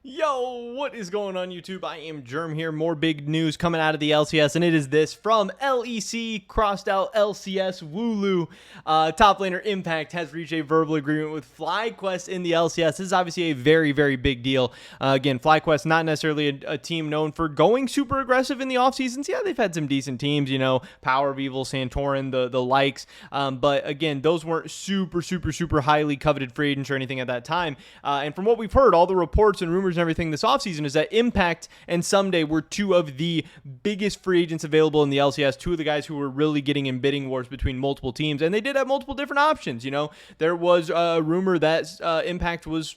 Yo, what is going on YouTube? I am Germ here. More big news coming out of the LCS, and it is this from LEC, crossed out LCS, Wooloo. Top laner Impact has reached a verbal agreement with FlyQuest in the LCS. This is obviously a very, very big deal. Again, FlyQuest, not necessarily a team known for going super aggressive in the offseasons. Yeah, they've had some decent teams, you know, Power of Evil, Santorin, the likes. But again, those weren't super highly coveted free agents or anything at that time. And from what we've heard, all the reports and rumors and everything this offseason is that Impact and Someday were two of the biggest free agents available in the LCS, two of the guys who were really getting in bidding wars between multiple teams, and they did have multiple different options. You know, there was a rumor that Impact was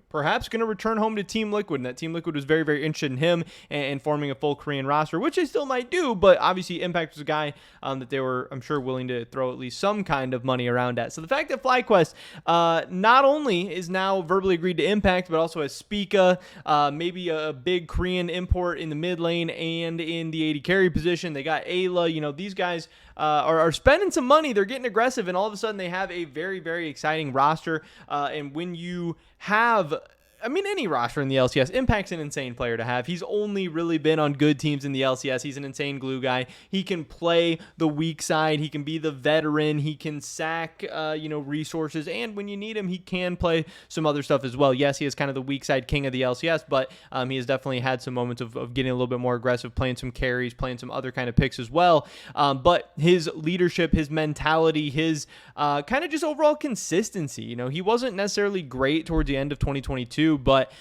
perhaps going to return home to Team Liquid, and that Team Liquid was very interested in him and forming a full Korean roster, which they still might do, but obviously Impact was a guy that they were, I'm sure, willing to throw at least some kind of money around at. So the fact that FlyQuest not only is now verbally agreed to Impact, but also has Spica, maybe a big Korean import in the mid lane and in the AD carry position. They got Ayla. You know, these guys are spending some money. They're getting aggressive, and all of a sudden they have a very exciting roster. And when you have, I mean, any roster in the LCS, Impact's an insane player to have. He's only really been on good teams in the LCS. He's an insane glue guy. He can play the weak side. He can be the veteran. He can sack, resources. And when you need him, he can play some other stuff as well. Yes, he is kind of the weak side king of the LCS, but he has definitely had some moments of getting a little bit more aggressive, playing some carries, playing some other kind of picks as well. But his leadership, his mentality, his kind of just overall consistency, you know, he wasn't necessarily great towards the end of 2022, but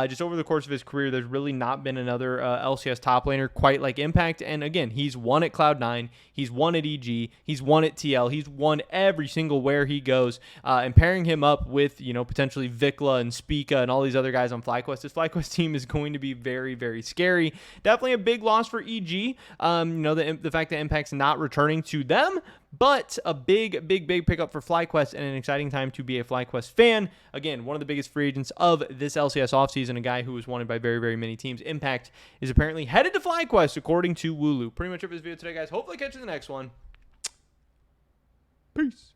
just over the course of his career, there's really not been another LCS top laner quite like Impact. And again, he's won at Cloud9, he's won at EG, he's won at TL, he's won every single where he goes. And pairing him up with, you know, potentially Vikla and Spica and all these other guys on FlyQuest, this FlyQuest team is going to be very scary. Definitely a big loss for EG. The fact that Impact's not returning to them, but a big pickup for FlyQuest and an exciting time to be a FlyQuest fan. Again, one of the biggest free agents of this LCS offseason, a guy who was wanted by very many teams. Impact is apparently headed to FlyQuest, according to Wooloo. Pretty much it for this video today, guys. Hopefully catch you in the next one. Peace.